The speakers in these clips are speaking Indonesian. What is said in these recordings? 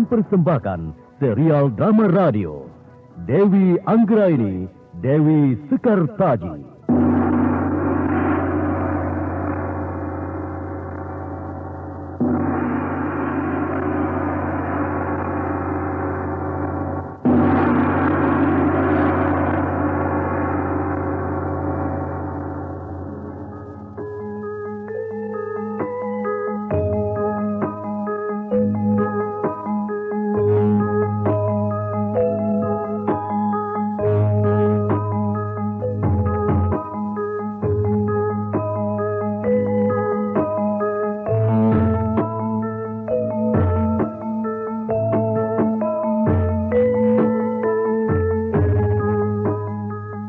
mempersembahkan serial drama radio Dewi Anggraini, Dewi Sekartaji.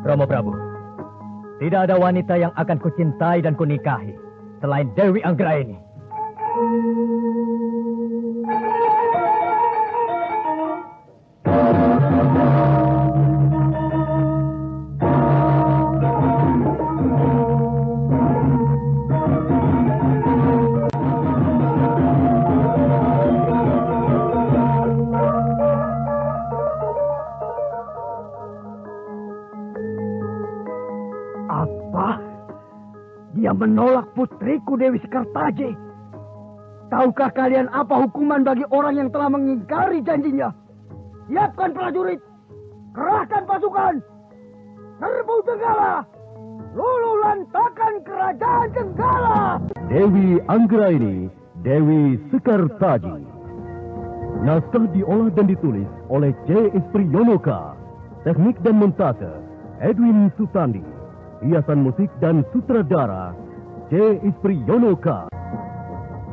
Romo Prabu, tidak ada wanita yang akan kucintai dan kunikahi selain Dewi Anggraini. Dia menolak putriku Dewi Sekartaji. Tahukah kalian apa hukuman bagi orang yang telah mengingkari janjinya? Siapkan prajurit, kerahkan pasukan, serbu Jenggala, luluh lantakan kerajaan Jenggala. Dewi Anggraini, Dewi Sekartaji. Naskah diolah dan ditulis oleh C. Isprionoka. Teknik dan montase Edwin Sutandi. Hiasan musik dan sutradara C. Isprionoka.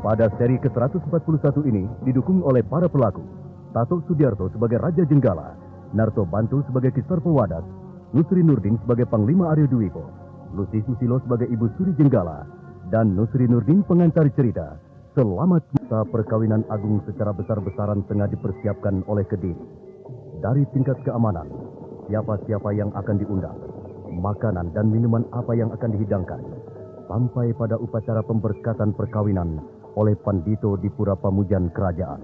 Pada seri ke-141 ini didukung oleh para pelaku. Tato Sudiarto sebagai Raja Jenggala, Narto Bantu sebagai Kisar Pewadas, Nusri Nurdin sebagai Panglima Aryo Dwipo, Lucy Susilo sebagai Ibu Suri Jenggala, dan Nusri Nurdin pengantar cerita. Selamat masa perkawinan agung secara besar-besaran tengah dipersiapkan oleh Kediri. Dari tingkat keamanan, siapa-siapa yang akan diundang, makanan dan minuman apa yang akan dihidangkan, sampai pada upacara pemberkatan perkawinan oleh Pandito di Pura Pamujan Kerajaan.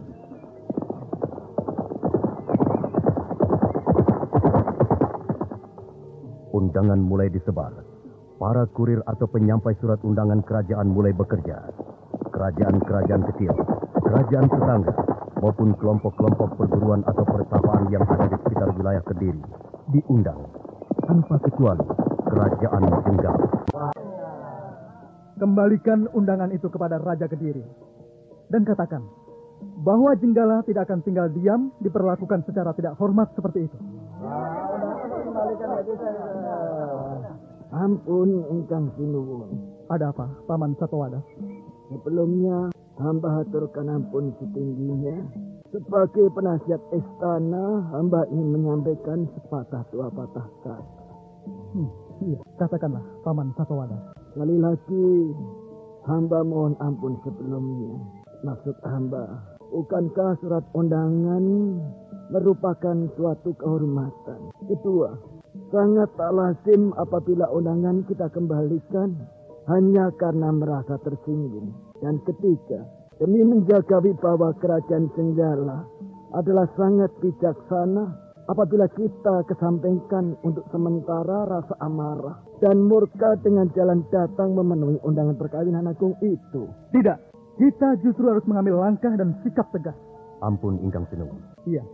Undangan mulai disebar. Para kurir atau penyampai surat undangan kerajaan mulai bekerja. Kerajaan-kerajaan kecil, kerajaan tetangga, maupun kelompok-kelompok perguruan atau pertapaan yang ada di sekitar wilayah Kediri diundang. Tanpa kecuali Kerajaan Jenggala. Kembalikan undangan itu kepada Raja Kediri. Dan katakan bahwa Jenggala tidak akan tinggal diam diperlakukan secara tidak hormat seperti itu. Ampun, Engkang Sinuwun. Ada apa, Paman Satowada? Sebelumnya, hamba haturkan ampun setingginya. Sebagai penasihat istana, hamba ingin menyampaikan sepatah dua patah kata. Iya, katakanlah, Paman Satowada. Sekali lagi, hamba mohon ampun sebelumnya. Maksud hamba, bukankah surat undangan merupakan suatu kehormatan? Kedua, sangat tak lazim apabila undangan kita kembalikan hanya karena merasa tersinggung. Dan ketiga, demi menjaga wibawa kerajaan Jenggala adalah sangat bijaksana apabila kita kesampingkan untuk sementara rasa amarah dan murka dengan jalan datang memenuhi undangan perkawinan agung itu. Tidak, kita justru harus mengambil langkah dan sikap tegas. Ampun, Ingkang Sinuwun. Iya,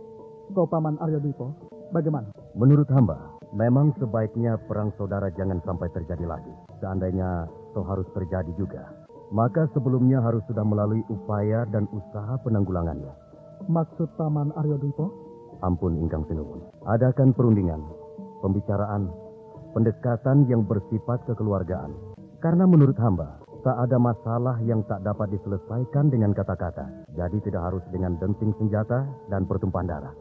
kau Paman Aryo Dwipo, bagaimana? Menurut hamba, memang sebaiknya perang saudara jangan sampai terjadi lagi. Seandainya toh harus terjadi juga, maka sebelumnya harus sudah melalui upaya dan usaha penanggulangannya. Maksud Paman Aryo Dwipo? Ampun, Ingkang Sinuwun. Adakan perundingan, pembicaraan, pendekatan yang bersifat kekeluargaan. Karena menurut hamba, tak ada masalah yang tak dapat diselesaikan dengan kata-kata. Jadi tidak harus dengan denting senjata dan pertumpahan darah.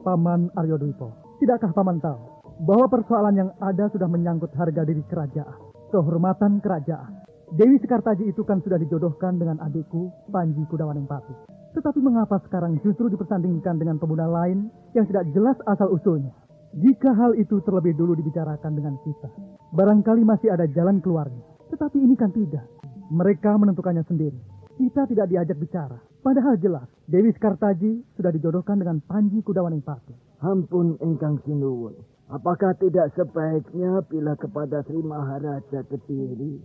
Paman Aryo Dwipo, tidakkah Paman tahu bahwa persoalan yang ada sudah menyangkut harga diri kerajaan, kehormatan kerajaan? Dewi Sekartaji itu kan sudah dijodohkan dengan adikku, Panji Kudawaningpati. Tetapi mengapa sekarang justru dipersandingkan dengan pemuda lain yang tidak jelas asal-usulnya? Jika hal itu terlebih dulu dibicarakan dengan kita, barangkali masih ada jalan keluarnya. Tetapi ini kan tidak. Mereka menentukannya sendiri. Kita tidak diajak bicara. Padahal jelas, Dewi Sekartaji sudah dijodohkan dengan Panji Kudawaningpati. Ampun Engkang Sinuwun. Apakah tidak sebaiknya bila kepada Sri Maharaja Kediri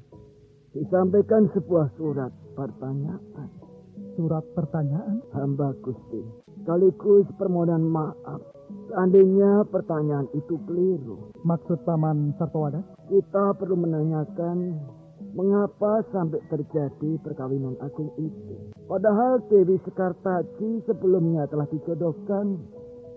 disampaikan sebuah surat pertanyaan? Surat pertanyaan? Hamba Gusti, sekaligus permohonan maaf seandainya pertanyaan itu keliru. Maksud Paman Sarpawadas? Kita perlu menanyakan mengapa sampai terjadi perkawinan agung itu. Padahal Dewi Sekartaji sebelumnya telah dijodohkan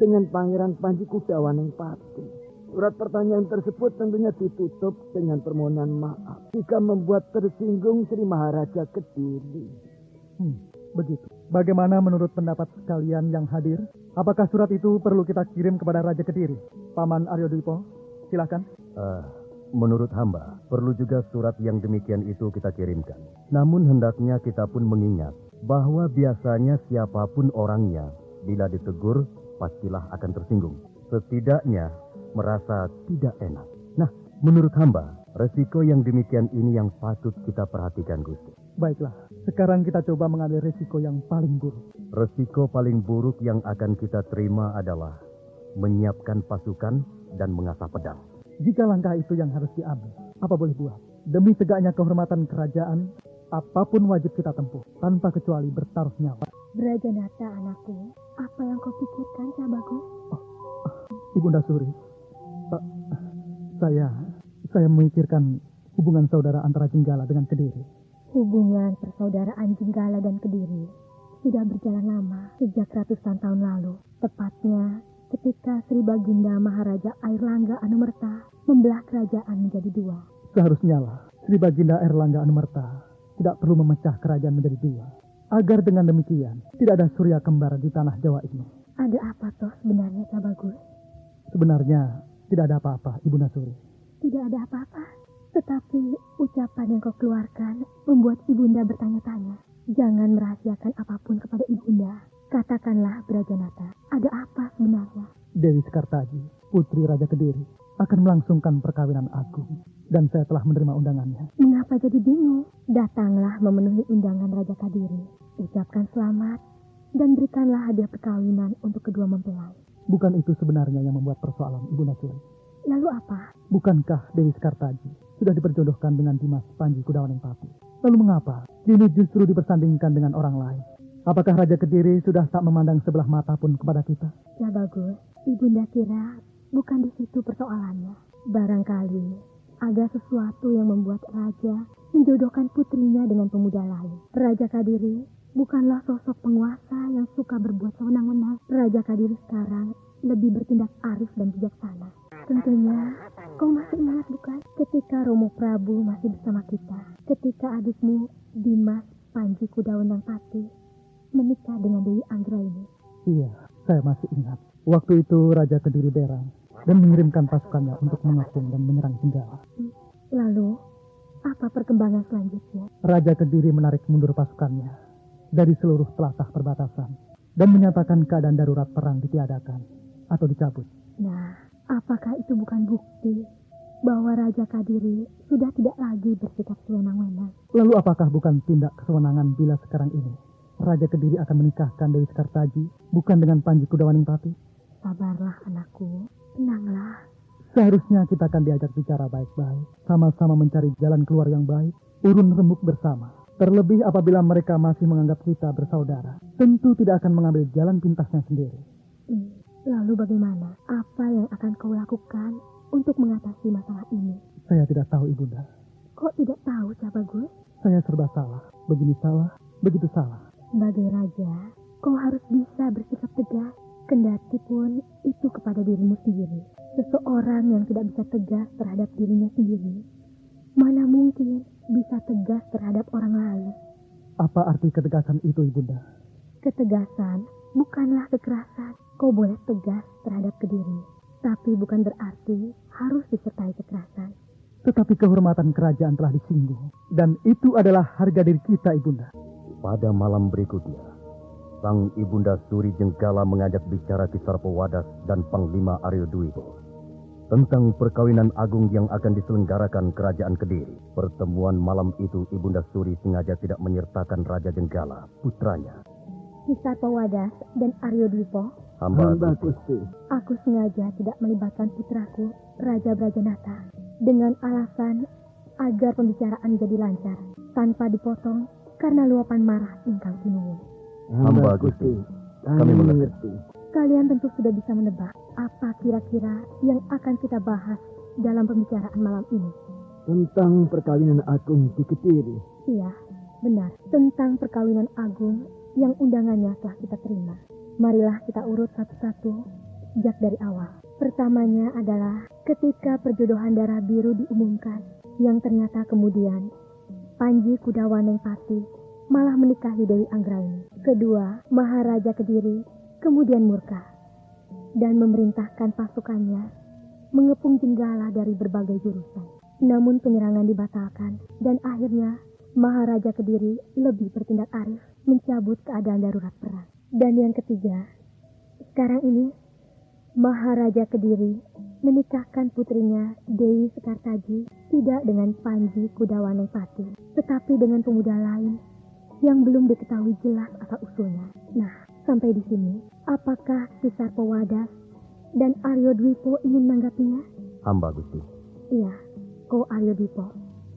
dengan Pangeran Panji Kudawaningpati. Surat pertanyaan tersebut tentunya ditutup dengan permohonan maaf jika membuat tersinggung Sri Maharaja Kediri. Begitu. Bagaimana menurut pendapat sekalian yang hadir? Apakah surat itu perlu kita kirim kepada Raja Kediri? Paman Aryo Dwipo, silakan. Menurut hamba, perlu juga surat yang demikian itu kita kirimkan. Namun hendaknya kita pun mengingat bahwa biasanya siapapun orangnya, bila ditegur, pastilah akan tersinggung. Setidaknya merasa tidak enak. Nah, menurut hamba, resiko yang demikian ini yang patut kita perhatikan, Gusti. Baiklah, sekarang kita coba mengambil resiko yang paling buruk. Resiko paling buruk yang akan kita terima adalah menyiapkan pasukan dan mengasah pedang. Jika langkah itu yang harus diambil, apa boleh buat? Demi tegaknya kehormatan kerajaan, apapun wajib kita tempuh, tanpa kecuali bertaruh nyawa. Brajanata anakku, apa yang kau pikirkan, Cabagus? Ibunda Suri, saya memikirkan hubungan saudara antara Jenggala dengan Kediri. Hubungan persaudaraan Jenggala dan Kediri sudah berjalan lama, sejak ratusan tahun lalu. Tepatnya ketika Sri Baginda Maharaja Airlangga Anumerta membelah kerajaan menjadi dua. Seharusnya lah Sri Baginda Airlangga Anumerta tidak perlu memecah kerajaan menjadi dua, agar dengan demikian tidak ada Surya kembar di tanah Jawa ini. Ada apa toh sebenarnya, Cabagus? Sebenarnya tidak ada apa-apa, Ibunda Suri. Tidak ada apa-apa, tetapi ucapan yang kau keluarkan membuat Ibunda bertanya-tanya. Jangan merahasiakan apapun kepada Ibunda. Katakanlah, Brajanata, ada apa sebenarnya? Dewi Sekartaji, putri Raja Kediri, akan melangsungkan perkawinan agung. Dan saya telah menerima undangannya. Mengapa jadi bingung? Datanglah memenuhi undangan Raja Kediri. Ucapkan selamat dan berikanlah hadiah perkawinan untuk kedua mempelai. Bukan itu sebenarnya yang membuat persoalan, Ibunda Suri. Lalu apa? Bukankah Dewi Sekartaji sudah diperjodohkan dengan Dimas Panji Kudawaningpati? Lalu mengapa kini justru dipersandingkan dengan orang lain? Apakah Raja Kediri sudah tak memandang sebelah mata pun kepada kita? Ya bagus, Ibunda kira bukan di situ persoalannya. Barangkali ada sesuatu yang membuat Raja menjodohkan putrinya dengan pemuda lain. Raja Kediri bukanlah sosok penguasa yang suka berbuat sewenang-wenang. Raja Kediri sekarang lebih bertindak arif dan bijaksana. Tentunya kau masih ingat bukan ketika Romo Prabu masih bersama kita, ketika adikmu Dimas Panji Kudawaningpati menikah dengan Dewi Anggraini. Iya, saya masih ingat. Waktu itu Raja Kediri berang dan mengirimkan pasukannya untuk mengepung dan menyerang Jenggala. Lalu, apa perkembangan selanjutnya? Raja Kediri menarik mundur pasukannya dari seluruh telatah perbatasan dan menyatakan keadaan darurat perang ditiadakan atau dicabut. Nah, apakah itu bukan bukti bahwa Raja Kediri sudah tidak lagi bersikap sewenang-wenang? Lalu apakah bukan tindak kesewenangan bila sekarang ini Raja Kediri akan menikahkan Dewi Sekartaji bukan dengan Panji Kudawaningpati? Sabarlah anakku, tenanglah. Seharusnya kita akan diajak bicara baik-baik, sama-sama mencari jalan keluar yang baik, urun rembuk bersama. Terlebih apabila mereka masih menganggap kita bersaudara, tentu tidak akan mengambil jalan pintasnya sendiri. Lalu bagaimana? Apa yang akan kau lakukan untuk mengatasi masalah ini? Saya tidak tahu, Ibunda. Kok tidak tahu, Cabagus? Saya serba salah. Begini salah, begitu salah. Sebagai raja, kau harus bisa bersikap tegas, kendati pun itu kepada dirimu sendiri. Seseorang yang tidak bisa tegas terhadap dirinya sendiri, mana mungkin bisa tegas terhadap orang lain? Apa arti ketegasan itu, Ibunda? Ketegasan bukanlah kekerasan. Kau boleh tegas terhadap Kediri, tapi bukan berarti harus disertai kekerasan. Tetapi kehormatan kerajaan telah disinggung, dan itu adalah harga diri kita, Ibunda. Pada malam berikutnya, Sang Ibunda Suri Jenggala mengajak bicara Ki Sarpawadas dan Panglima Aryo Dwipo tentang perkawinan agung yang akan diselenggarakan Kerajaan Kediri. Pertemuan malam itu Ibunda Suri sengaja tidak menyertakan Raja Jenggala, putranya. Kisar Pewadas dan Aryo Dwipo. Hamba Gusti. Aku sengaja tidak melibatkan putraku, Raja Brajanata, dengan alasan agar pembicaraan jadi lancar, tanpa dipotong karena luapan marah Ingkang Sinuwun. Hamba Gusti. Kami mengerti. Kalian tentu sudah bisa menebak apa kira-kira yang akan kita bahas dalam pembicaraan malam ini. Tentang perkawinan Agung di Kediri. Iya, benar. Tentang perkawinan Agung yang undangannya telah kita terima. Marilah kita urut satu-satu sejak dari awal. Pertamanya adalah ketika perjodohan darah biru diumumkan, yang ternyata kemudian Panji Kudawanengpati malah menikahi Dewi Anggraini. Kedua, Maharaja Kediri kemudian murka dan memerintahkan pasukannya mengepung Jenggala dari berbagai jurusan. Namun penyerangan dibatalkan dan akhirnya Maharaja Kediri lebih bertindak arif mencabut keadaan darurat perang. Dan yang ketiga, sekarang ini Maharaja Kediri menikahkan putrinya Dewi Sekartaji tidak dengan Panji Kudawanengpati, tetapi dengan pemuda lain yang belum diketahui jelas asal-usulnya. Nah, sampai di sini, apakah Kisar Pewadas dan Aryo Dwipo ingin menanggapinya? Hamba Gusti. Iya, Ko Aryo Dwipo,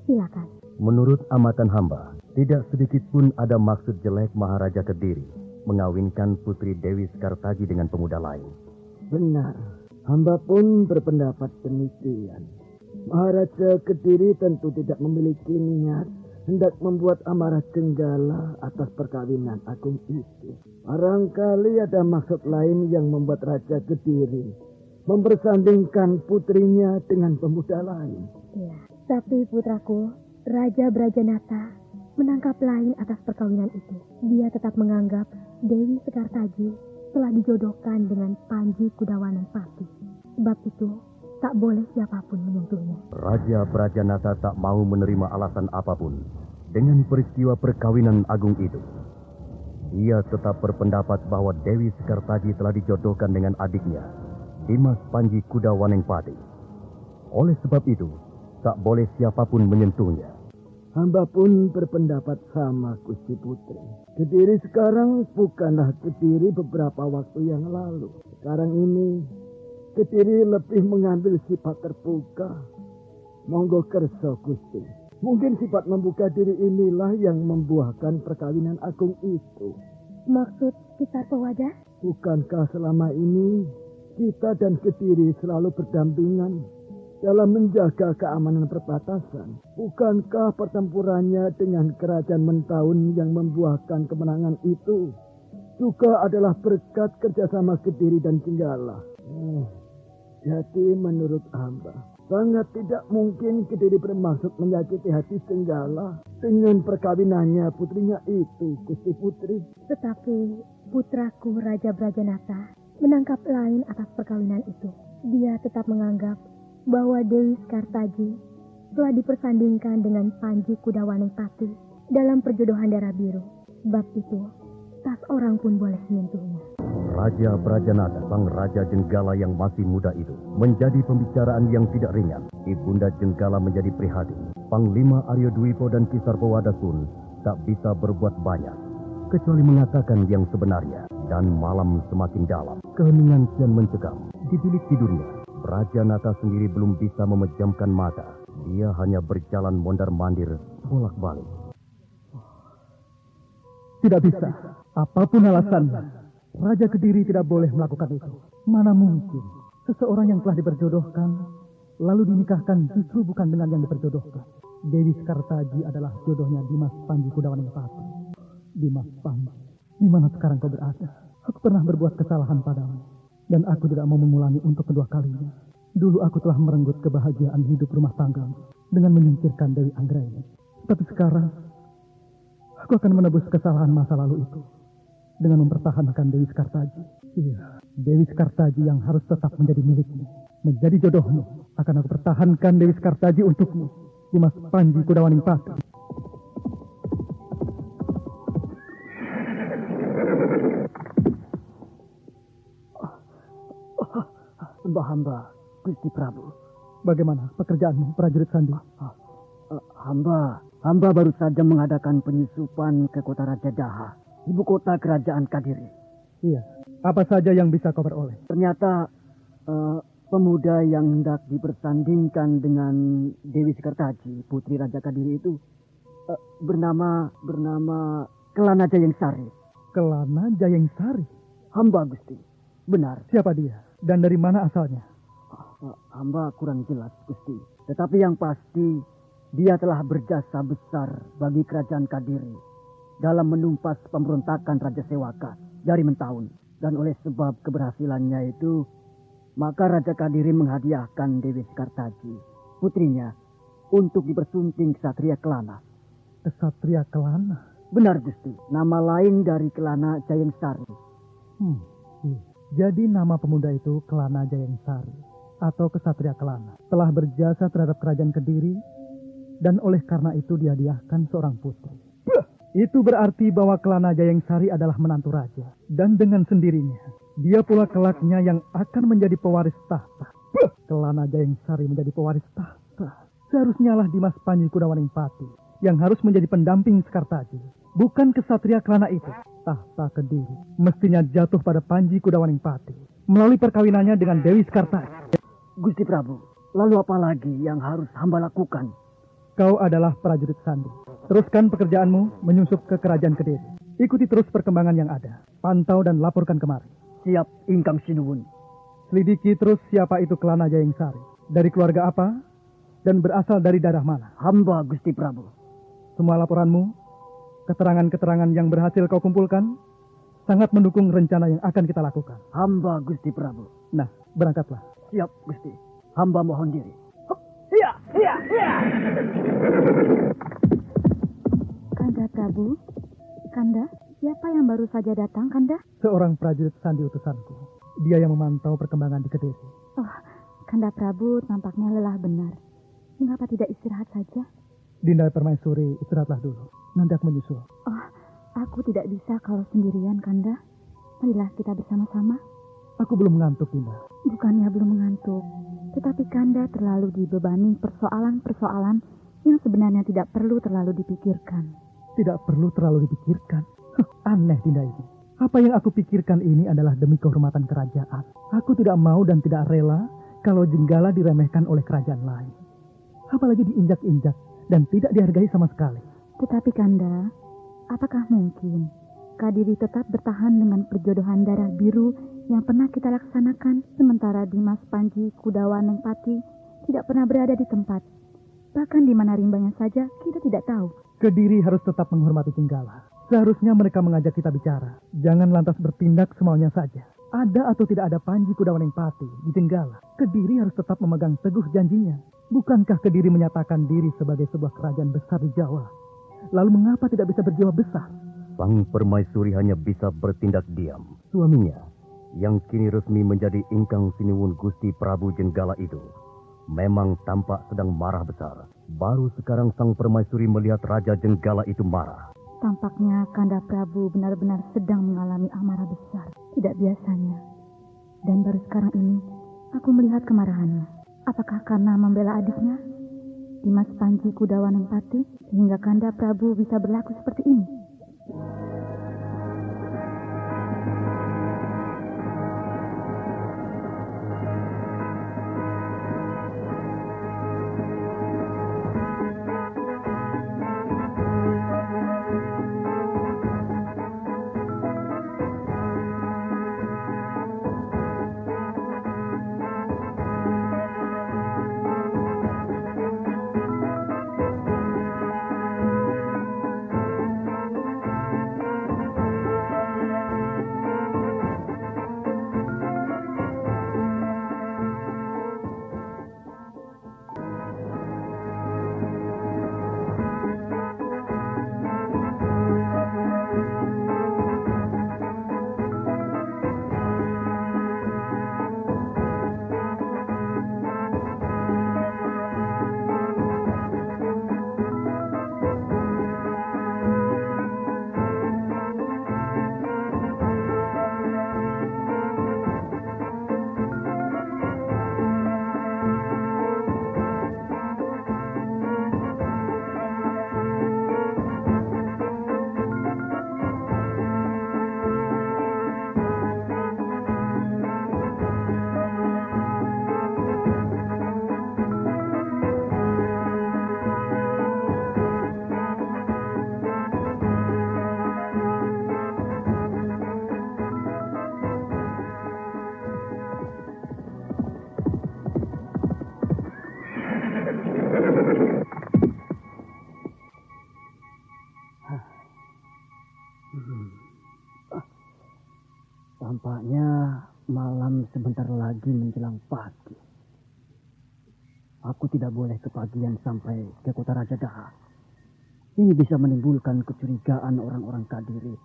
silakan. Menurut amatan hamba, tidak sedikit pun ada maksud jelek Maharaja Kediri mengawinkan putri Dewi Sekartaji dengan pemuda lain. Benar. Hamba pun berpendapat demikian. Maharaja Kediri tentu tidak memiliki niat hendak membuat amarah Jenggala atas perkawinan Agung itu. Barangkali ada maksud lain yang membuat Raja Kediri mempersandingkan putrinya dengan pemuda lain. Iya, tapi putraku, Raja Brajanata menangkap lain atas perkawinan itu. Dia tetap menganggap Dewi Sekartaji telah dijodohkan dengan Panji Kudawanengpati. Sebab itu, tak boleh siapapun menyentuhnya. Raja Brajanata tak mau menerima alasan apapun dengan peristiwa perkawinan Agung itu. Dia tetap berpendapat bahwa Dewi Sekartaji telah dijodohkan dengan adiknya, Dimas Panji Kudawanengpati. Oleh sebab itu, tak boleh siapapun menyentuhnya. Hamba pun berpendapat sama Gusti Putri. Kediri sekarang bukanlah Kediri beberapa waktu yang lalu. Sekarang ini Kediri lebih mengambil sifat terbuka. Monggo kerso Gusti. Mungkin sifat membuka diri inilah yang membuahkan perkawinan Agung itu. Maksud Kisar Pewadas? Bukankah selama ini kita dan Kediri selalu berdampingan dalam menjaga keamanan perbatasan? Bukankah pertempurannya dengan kerajaan Mentaun yang membuahkan kemenangan itu juga adalah berkat kerjasama Kediri dan Jenggala? Jadi menurut hamba, sangat tidak mungkin Kediri bermaksud menyakiti hati Jenggala dengan perkawinannya putrinya itu, Gusti Putri. Tetapi putraku Raja Brajanata menangkap lain atas perkawinan itu. Dia tetap menganggap bahwa Dewi Sekartaji telah dipersandingkan dengan Panji Kudawanengpati dalam perjodohan darah biru. Sebab itu, tak seorang pun boleh menyentuhnya. Raja Brajanata, sang Raja Jenggala yang masih muda itu, menjadi pembicaraan yang tidak ringan. Ibunda Jenggala menjadi prihatin. Panglima Aryo Dwipo dan Kisar Pewadas pun tak bisa berbuat banyak, kecuali mengatakan yang sebenarnya. Dan malam semakin dalam, keheningan kian mencekam. Di bilik tidurnya, Brajanata sendiri belum bisa memejamkan mata. Dia hanya berjalan mondar-mandir, bolak-balik. Tidak bisa. Apapun alasannya, Raja Kediri tidak boleh melakukan itu. Mana mungkin seseorang yang telah diperjodohkan lalu dinikahkan justru bukan dengan yang diperjodohkan. Dewi Sekartaji adalah jodohnya Dimas Panji Kudawanengpati. Dimas Panji, di mana sekarang kau berada? Aku pernah berbuat kesalahan padamu, dan aku tidak mau mengulangi untuk kedua kalinya. Dulu aku telah merenggut kebahagiaan hidup rumah tangga dengan menyingkirkan Dewi Anggraini. Tapi sekarang, aku akan menebus kesalahan masa lalu itu dengan mempertahankan Dewi Sekartaji. Iya, Dewi Sekartaji yang harus tetap menjadi milikmu, menjadi jodohmu. Akan aku pertahankan Dewi Sekartaji untukmu, Dimas Panji Kudawanengpati. Hamba, Gusti Prabu. Bagaimana pekerjaanmu, prajurit Sandi? Hamba baru saja mengadakan penyusupan ke kota Raja Daha. ibu kota kerajaan Kadiri. Iya. Apa saja yang bisa kau peroleh? Ternyata pemuda yang hendak dipersandingkan dengan Dewi Sekartaji, putri Raja Kadiri itu bernama Kelana Jayeng Sari. Kelana Jayeng Sari? Hamba, Gusti. Benar. Siapa dia? Dan dari mana asalnya? Hamba kurang jelas, Gusti. Tetapi yang pasti, dia telah berjasa besar bagi kerajaan Kadiri dalam menumpas pemberontakan Raja Sewaka dari Mentaun. Dan oleh sebab keberhasilannya itu, maka Raja Kadiri menghadiahkan Dewi Sekartaji, putrinya, untuk dipersunting Ksatria Kelana. Ksatria Kelana? Benar, Gusti. Nama lain dari Kelana Jayeng Sari. Iya. Jadi nama pemuda itu Kelana Jayeng Sari atau Ksatria Kelana telah berjasa terhadap kerajaan Kediri dan oleh karena itu dihadiahkan seorang putri. Itu berarti bahwa Kelana Jayeng Sari adalah menantu raja dan dengan sendirinya dia pula kelaknya yang akan menjadi pewaris tahta. Kelana Jayeng Sari menjadi pewaris tahta. Seharusnya lah Dimas Panji Kudawaningpati yang harus menjadi pendamping Sekartaji, bukan Ksatria Kelana itu. Tahta Kediri mestinya jatuh pada Panji Kudawaningpati melalui perkawinannya dengan Dewi Sekartaji. Gusti Prabu, lalu apa lagi yang harus hamba lakukan? Kau adalah prajurit Sandi. Teruskan pekerjaanmu menyusup ke kerajaan Kediri. Ikuti terus perkembangan yang ada. Pantau dan laporkan kemari. Siap, Ingkang Sinuwun. Selidiki terus siapa itu Kelana Jayeng Sari. Dari keluarga apa dan berasal dari daerah mana. Hamba, Gusti Prabu. Semua laporanmu, keterangan-keterangan yang berhasil kau kumpulkan, sangat mendukung rencana yang akan kita lakukan. Hamba, Gusti Prabu. Nah, berangkatlah. Siap, Gusti. Hamba mohon diri. Kanda Prabu, Kanda, siapa yang baru saja datang, Kanda? Seorang prajurit Sandi utusanku. Dia yang memantau perkembangan di Kediri. Oh, Kanda Prabu tampaknya lelah benar. Mengapa tidak istirahat saja? Dinda Permaisuri, istirahatlah dulu. Nanti aku menyusul. Oh, aku tidak bisa kalau sendirian, Kanda. Marilah kita bersama-sama. Aku belum mengantuk, Dinda. Bukannya belum mengantuk, tetapi Kanda terlalu dibebani persoalan-persoalan yang sebenarnya tidak perlu terlalu dipikirkan. Tidak perlu terlalu dipikirkan? Aneh, Dinda ini. Apa yang aku pikirkan ini adalah demi kehormatan kerajaan. Aku tidak mau dan tidak rela kalau Jenggala diremehkan oleh kerajaan lain. Apalagi diinjak-injak dan tidak dihargai sama sekali. Tetapi Kanda, apakah mungkin Kadiri tetap bertahan dengan perjodohan darah biru yang pernah kita laksanakan, sementara Dimas Panji Kudawaningpati tidak pernah berada di tempat, bahkan di mana rimbanya saja kita tidak tahu. Kediri harus tetap menghormati Jenggala. Seharusnya mereka mengajak kita bicara. Jangan lantas bertindak semaunya saja. Ada atau tidak ada Panji Kudawaningpati di Jenggala, Kediri harus tetap memegang teguh janjinya. Bukankah Kediri menyatakan diri sebagai sebuah kerajaan besar di Jawa? Lalu mengapa tidak bisa berjiwa besar? Sang permaisuri hanya bisa bertindak diam. Suaminya, yang kini resmi menjadi Ingkang Sinuwun Gusti Prabu Jenggala itu, memang tampak sedang marah besar. Baru sekarang sang permaisuri melihat Raja Jenggala itu marah. Tampaknya Kanda Prabu benar-benar sedang mengalami amarah besar. Tidak biasanya. Dan baru sekarang ini, aku melihat kemarahannya. Apakah karena membela adiknya, Dimas Panji Kudawaningpati, sehingga Kanda Prabu bisa berlaku seperti ini? pagi menjelang pagi. Aku tidak boleh kepagian sampai ke kota Raja Daha. Ini bisa menimbulkan kecurigaan orang-orang Kadiri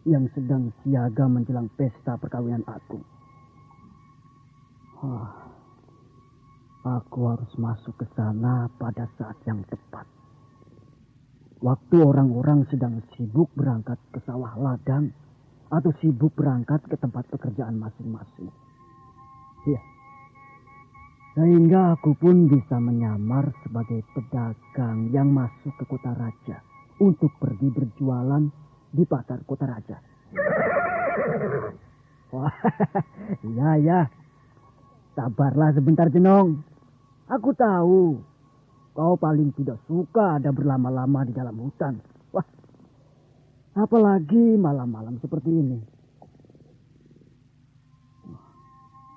yang sedang siaga menjelang pesta perkawinan aku. Aku harus masuk ke sana pada saat yang tepat. Waktu orang-orang sedang sibuk berangkat ke sawah ladang atau sibuk berangkat ke tempat pekerjaan masing-masing. Ya. Sehingga aku pun bisa menyamar sebagai pedagang yang masuk ke kota raja untuk pergi berjualan di pasar kota raja. Wah, ya. Sabarlah sebentar, Jenong. Aku tahu kau paling tidak suka ada berlama-lama di dalam hutan. Wah, apalagi malam-malam seperti ini.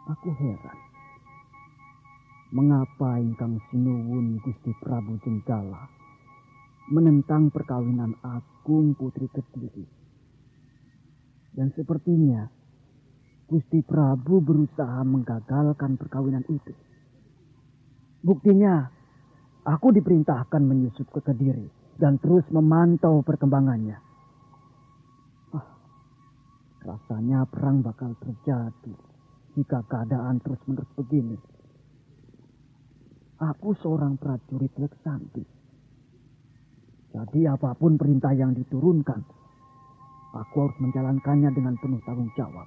Aku heran. Mengapa Ingkang Sinuwun Gusti Prabu Jenggala menentang perkawinan Agung Putri Kediri? Dan sepertinya Gusti Prabu berusaha menggagalkan perkawinan itu. Buktinya, aku diperintahkan menyusup ke Kediri dan terus memantau perkembangannya. Rasanya perang bakal terjadi jika keadaan terus-menerus begini. Aku seorang prajurit Leksanti. Jadi apapun perintah yang diturunkan, aku harus menjalankannya dengan penuh tanggung jawab.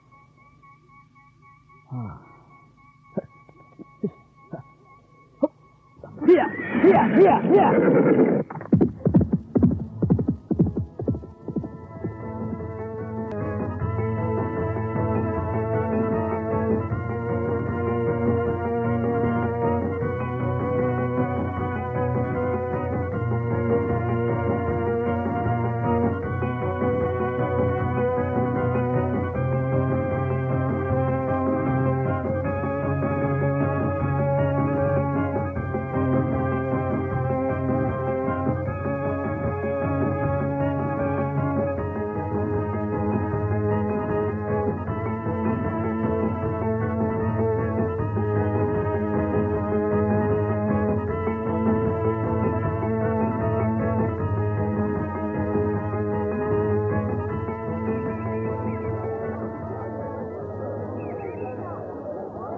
Iya.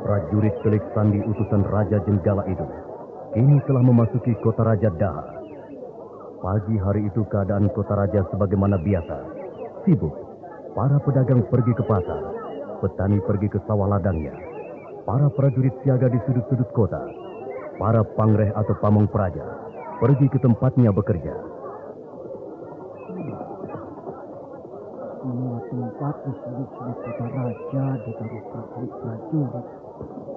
Prajurit Telik Sandi utusan Raja Jenggala itu kini telah memasuki kota Raja Daha. Pagi hari itu keadaan kota Raja sebagaimana biasa, sibuk. Para pedagang pergi ke pasar, petani pergi ke sawah ladangnya, para prajurit siaga di sudut-sudut kota, para pangreh atau pamong praja pergi ke tempatnya bekerja. Semua tempat di sudut-sudut kota Raja ditaruh prajurit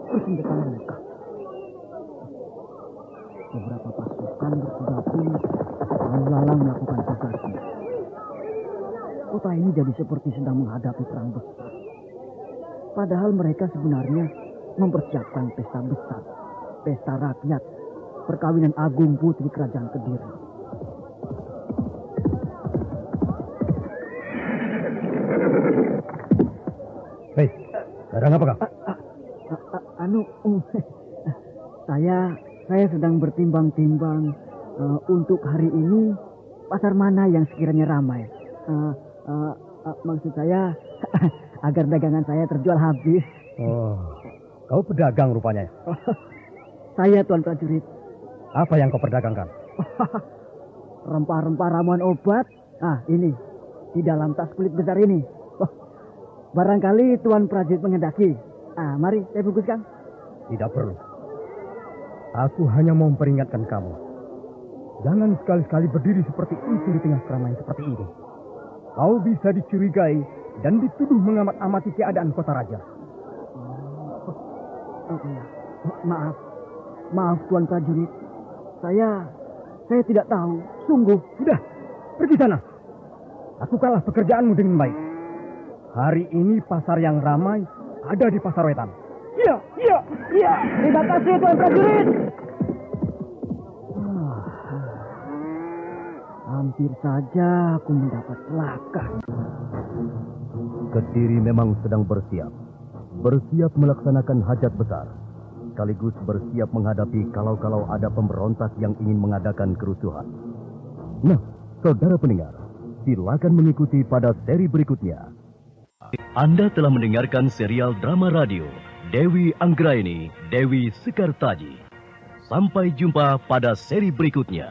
bersenjata lengkap. Beberapa pasukan berkuda-kuda lalu lalang melakukan tugasnya. Kota ini jadi seperti sedang menghadapi perang besar. Padahal mereka sebenarnya mempersiapkan pesta besar, pesta rakyat, perkawinan Agung Putri Kerajaan Kediri. Hei, sedang apa kak? Saya sedang bertimbang-timbang untuk hari ini pasar mana yang sekiranya ramai. Maksud saya agar dagangan saya terjual habis. Oh, kau pedagang rupanya. Saya Tuan Prajurit. Apa yang kau perdagangkan? Rempah-rempah ramuan obat. Ini di dalam tas kulit besar ini. Barangkali Tuan Prajurit mengendaki. Mari saya bungkuskan. Tidak perlu. Aku hanya mau memperingatkan kamu. Jangan sekali-sekali berdiri seperti itu di tengah keramaian seperti ini. Kau bisa dicurigai dan dituduh mengamat-amati keadaan kota raja. Maaf Tuan Prajurit. Saya tidak tahu. Sungguh. Sudah, pergi sana. Lakukanlah pekerjaanmu dengan baik. Hari ini pasar yang ramai ada di Pasar Wetan. Iya. Terima kasih Tuan Prajurit. Hampir saja aku mendapat celaka. Kediri memang sedang bersiap. bersiap melaksanakan hajat besar, sekaligus bersiap menghadapi kalau-kalau ada pemberontak yang ingin mengadakan kerusuhan. Nah, saudara pendengar, silakan mengikuti pada seri berikutnya. Anda telah mendengarkan serial drama radio Dewi Anggraini, Dewi Sekartaji. Sampai jumpa pada seri berikutnya.